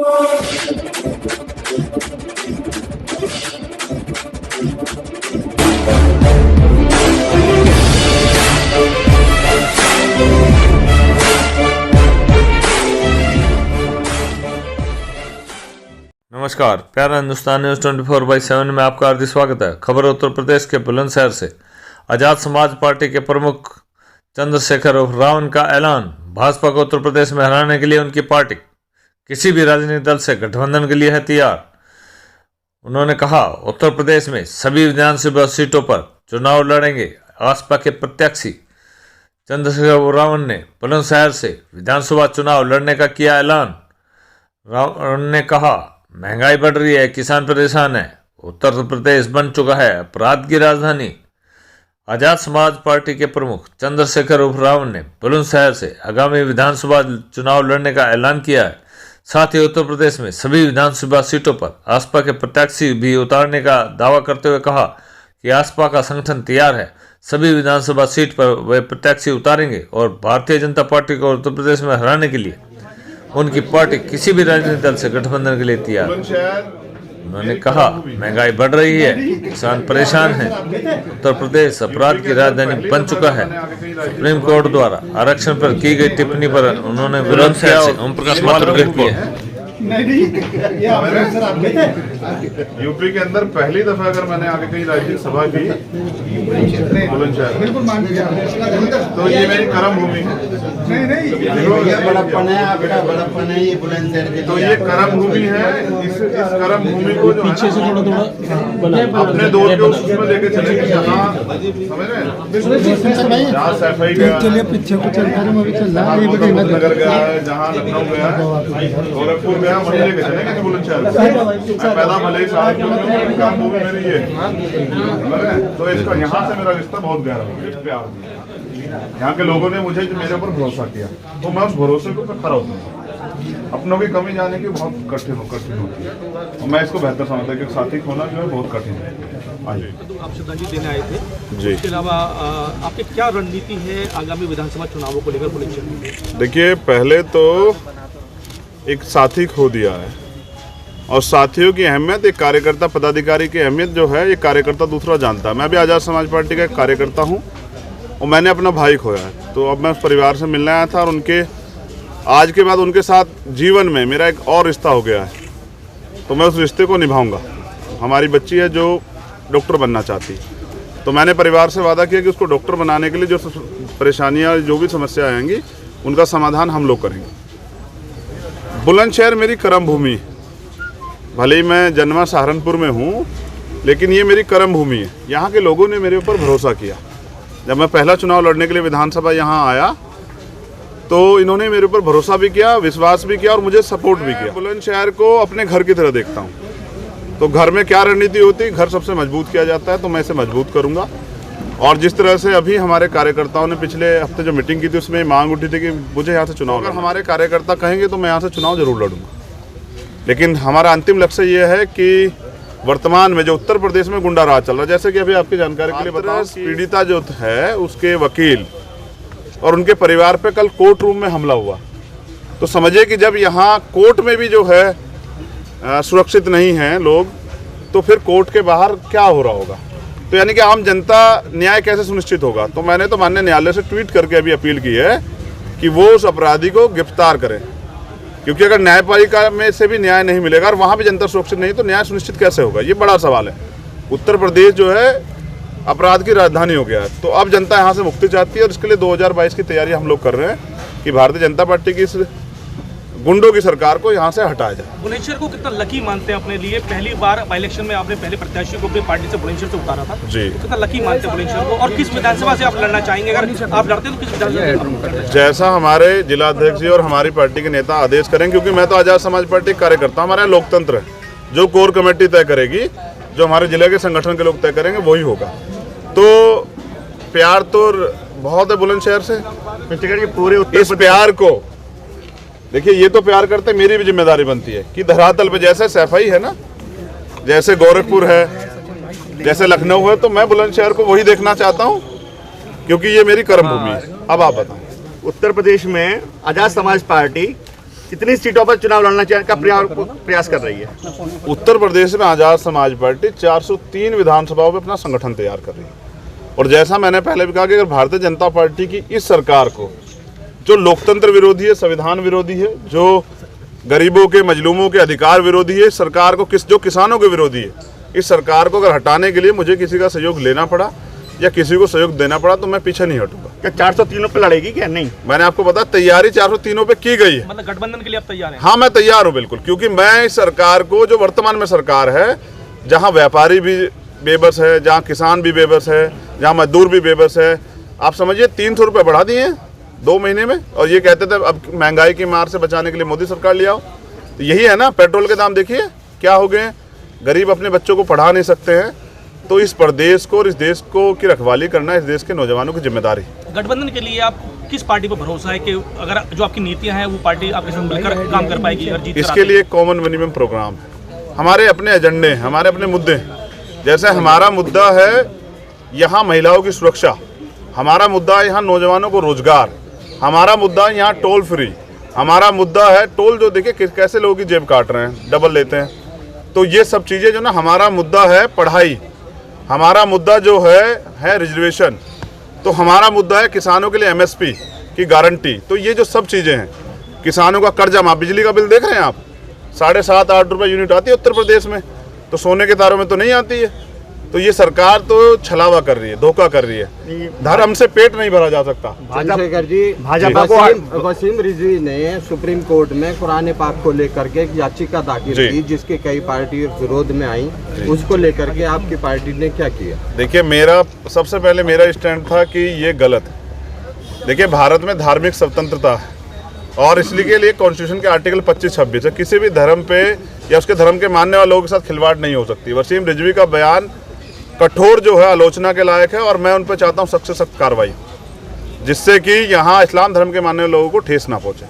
नमस्कार, प्यारा हिंदुस्तान न्यूज़ 24/7 में आपका हार्दिक स्वागत है। खबर उत्तर प्रदेश के बुलंदशहर से। आजाद समाज पार्टी के प्रमुख चंद्रशेखर उर्फ रावण का ऐलान। भाजपा को उत्तर प्रदेश में हराने के लिए उनकी पार्टी किसी भी राजनीतिक दल से गठबंधन के लिए है तैयार। उन्होंने कहा, उत्तर प्रदेश में सभी विधानसभा सीटों पर चुनाव लड़ेंगे आसपा के प्रत्याशी। चंद्रशेखर रावण ने बुलंदशहर से विधानसभा चुनाव लड़ने का किया ऐलान। रावण ने कहा, महंगाई बढ़ रही है, किसान परेशान है, उत्तर प्रदेश बन चुका है अपराध की राजधानी। आजाद समाज पार्टी के प्रमुख चंद्रशेखर उर्फ रावण ने बुलंदशहर से आगामी विधानसभा चुनाव लड़ने का ऐलान किया है। साथ ही उत्तर प्रदेश में सभी विधानसभा सीटों पर आसपा के प्रत्याशी भी उतारने का दावा करते हुए कहा कि आसपा का संगठन तैयार है, सभी विधानसभा सीट पर वे प्रत्याशी उतारेंगे और भारतीय जनता पार्टी को उत्तर प्रदेश में हराने के लिए उनकी पार्टी किसी भी राजनीतिक दल से गठबंधन के लिए तैयार। उन्होंने कहा, महंगाई बढ़ रही है, किसान परेशान है, उत्तर प्रदेश अपराध की राजधानी बन चुका है। सुप्रीम कोर्ट द्वारा आरक्षण पर की गई टिप्पणी पर उन्होंने विरोध किया और ओम प्रकाश माथुर व्यक्त किया। यूपी के अंदर पहली दफा अगर मैंने आगे कहीं राजनीतिक सभा की बुलंदशहर, तो ये मेरी कर्म भूमि है। बड़प्पन है ये बुलंदशहर। तो ये कर्म भूमि है। इस कर्म भूमि को जो पीछे से थोड़ा अपने दौर के उसमें लेके चलेंगे। जहाँ समझ रहे हैं, जहाँ सैफई गया, नगर गया, जहाँ लखनऊ गया, गोरखपुर गया, वहीं लेके चलेंगे बुलंदशहर। पैदा भले ही साथ काम भूमि मेरी ये, तो इसका यहाँ से मेरा रिश्ता बहुत गहरा है, प्यार। यहाँ के लोगों ने मुझे जो मेरे ऊपर भरोसा किया, तो मैं उस भरोसे को खरा उतरूंगा। अपनों की कमी जाने की बहुत कठिन होती है, और मैं इसको बेहतर समझता हूँ कि साथी खोना जो है बहुत कठिन है। तो आप श्रद्धांजलि देने आए थे जी। इसके अलावा आपकी क्या रणनीति है आगामी विधानसभा चुनावों को लेकर बुलंदशहर में? देखिए, पहले तो एक साथी खो दिया है, और साथियों की अहमियत, एक कार्यकर्ता पदाधिकारी की अहमियत जो है, ये कार्यकर्ता दूसरा जानता है। मैं भी आज़ाद समाज पार्टी का एक कार्यकर्ता हूँ और मैंने अपना भाई खोया है, तो अब मैं उस परिवार से मिलने आया था, और उनके आज के बाद उनके साथ जीवन में मेरा एक और रिश्ता हो गया है, तो मैं उस रिश्ते को निभाऊंगा। हमारी बच्ची है जो डॉक्टर बनना चाहती, तो मैंने परिवार से वादा किया कि उसको डॉक्टर बनाने के लिए जो परेशानियाँ, जो भी समस्या आएंगी, उनका समाधान हम लोग करेंगे। बुलंदशहर मेरी कर्म भूमि है। भले ही मैं जन्मा सहारनपुर में हूँ, लेकिन ये मेरी कर्म भूमि है। यहाँ के लोगों ने मेरे ऊपर भरोसा किया। जब मैं पहला चुनाव लड़ने के लिए विधानसभा यहाँ आया, तो इन्होंने मेरे ऊपर भरोसा भी किया, विश्वास भी किया और मुझे सपोर्ट भी किया। बुलंदशहर को अपने घर की तरह देखता हूँ, तो घर में क्या रणनीति होती है, घर सबसे मजबूत किया जाता है, तो मैं इसे मजबूत करूँगा। और जिस तरह से अभी हमारे कार्यकर्ताओं ने पिछले हफ्ते जो मीटिंग की थी, उसमें मांग उठी थी कि मुझे यहाँ से चुनाव, अगर हमारे कार्यकर्ता कहेंगे तो मैं यहाँ से चुनाव जरूर लड़ूंगा। लेकिन हमारा अंतिम लक्ष्य ये है कि वर्तमान में जो उत्तर प्रदेश में गुंडा राज चल रहा है, जैसे कि अभी आपकी जानकारी के लिए बताओ, पीड़िता जो है उसके वकील और उनके परिवार पे कल कोर्ट रूम में हमला हुआ, तो समझिए कि जब यहाँ कोर्ट में भी जो है सुरक्षित नहीं हैं लोग, तो फिर कोर्ट के बाहर क्या हो रहा होगा। तो यानी कि आम जनता न्याय कैसे सुनिश्चित होगा। तो मैंने तो माननीय न्यायालय से ट्वीट करके अभी अपील की है कि वो उस अपराधी को गिरफ्तार करें, क्योंकि अगर न्यायपालिका में से भी न्याय नहीं मिलेगा और वहाँ भी जनता सुरक्षित नहीं, तो न्याय सुनिश्चित कैसे होगा, ये बड़ा सवाल है। उत्तर प्रदेश जो है अपराध की राजधानी हो गया है, तो अब जनता यहाँ से मुक्ति चाहती है, और इसके लिए 2022 की तैयारी हम लोग कर रहे हैं कि भारतीय जनता पार्टी की इस गुंडों की सरकार को यहाँ से हटाया जाए। बुलंदशहर को कितना लकी मानते हैं अपने लिए? पहली बार इलेक्शन में आपने पहले प्रत्याशी को अपनी पार्टी से बुलंदशहर से उतारा था जी। कितना लकी मानते हैं बुलंदशहर को, और किस विधानसभा से आप लड़ना चाहेंगे? अगर आप लड़ते तो किस विधानसभा? जैसा हमारे जिला अध्यक्ष जी और हमारी पार्टी के नेता आदेश करें, क्योंकि मैं तो आजाद समाज पार्टी कार्यकर्ता, हमारा लोकतंत्र है, जो कोर कमेटी तय करेगी, जो हमारे जिले के संगठन के लोग तय करेंगे, वही होगा। तो प्यार तो बहुत है बुलंदशहर से, पूरे इस प्यार को देखिए, ये तो प्यार करते, मेरी भी जिम्मेदारी बनती है कि धरातल पे जैसे सैफई है ना, जैसे गोरखपुर है, जैसे लखनऊ है, तो मैं बुलंदशहर को वही देखना चाहता हूँ, क्योंकि ये मेरी कर्म भूमि है। अब आप बताएं। उत्तर प्रदेश में आजाद समाज पार्टी कितनी सीटों पर चुनाव लड़ना का प्रयास कर रही है? उत्तर प्रदेश में आज़ाद समाज पार्टी 403 विधानसभाओं में अपना संगठन तैयार कर रही है। और जैसा मैंने पहले भी कहा कि अगर भारतीय जनता पार्टी की इस सरकार को, जो लोकतंत्र विरोधी है, संविधान विरोधी है, जो गरीबों के मजलूमों के अधिकार विरोधी है, इस सरकार को जो किसानों के विरोधी है, इस सरकार को अगर हटाने के लिए मुझे किसी का सहयोग लेना पड़ा या किसी को सहयोग देना पड़ा तो मैं पीछे नहीं हटूंगा। क्या 403 पे लड़ेगी क्या? नहीं, मैंने आपको बताया तैयारी 403 पे की गई है। मतलब गठबंधन के लिए आप तैयार हैं? हाँ, मैं तैयार हूँ बिल्कुल, क्योंकि मैं इस सरकार को, जो वर्तमान में सरकार है, जहाँ व्यापारी भी बेबस है, जहाँ किसान भी बेबस है, जहाँ मजदूर भी बेबस है, आप समझिए 300 रुपये बढ़ा दिए हैं 2 महीने में। और ये कहते थे अब महंगाई की मार से बचाने के लिए मोदी सरकार ले आओ, तो यही है ना। पेट्रोल के दाम देखिए क्या हो गए, गरीब अपने बच्चों को पढ़ा नहीं सकते हैं। तो इस प्रदेश को और इस देश को की रखवाली करना इस देश के नौजवानों की जिम्मेदारी। गठबंधन के लिए आप किस पार्टी पर भरोसा है कि अगर जो आपकी नीतियां हैं वो पार्टी आपके साथ मिलकर काम कर पाएगी और जीत? इसके लिए कॉमन मिनिमम प्रोग्राम है, हमारे अपने एजेंडे हैं, हमारे अपने मुद्दे हैं। जैसे हमारा मुद्दा है यहाँ महिलाओं की सुरक्षा, हमारा मुद्दा है यहाँ नौजवानों को रोजगार, हमारा मुद्दा है यहाँ टोल फ्री, हमारा मुद्दा है टोल जो देखिए कैसे लोगों की जेब काट रहे हैं, डबल लेते हैं। तो ये सब चीज़ें जो ना, हमारा मुद्दा है पढ़ाई, हमारा मुद्दा जो है रिजर्वेशन, तो हमारा मुद्दा है किसानों के लिए एमएसपी की गारंटी। तो ये जो सब चीज़ें हैं, किसानों का कर्जा माफ, बिजली का बिल देख रहे हैं आप, 7.5-8 रुपये यूनिट आती है उत्तर प्रदेश में, तो सोने के तारों में तो नहीं आती है। तो ये सरकार तो छलावा कर रही है, धोखा कर रही है। धर्म से पेट नहीं भरा जा सकता। चंद्रशेखर जी, भाजपा को वसीम रिजवी ने सुप्रीम कोर्ट में कुरान पाक को लेकर के एक याचिका दाखिल की, जिसके कई पार्टी विरोध में आई। उसको लेकर के आपकी पार्टी ने क्या किया? देखिए, मेरा सबसे पहले मेरा स्टैंड था कि ये गलत है। देखिए, भारत में धार्मिक स्वतंत्रता है और इसलिए के लिए कॉन्स्टिट्यूशन के आर्टिकल 25-26 है, किसी भी धर्म पे या उसके धर्म के मानने वाले लोगों के साथ खिलवाड़ नहीं हो सकती। वसीम रिजवी का बयान कठोर जो है आलोचना के लायक है और मैं उन पर चाहता हूँ सख्त से सख्त कार्रवाई, जिससे कि यहाँ इस्लाम धर्म के मानने वाले लोगों को ठेस ना पहुँचे।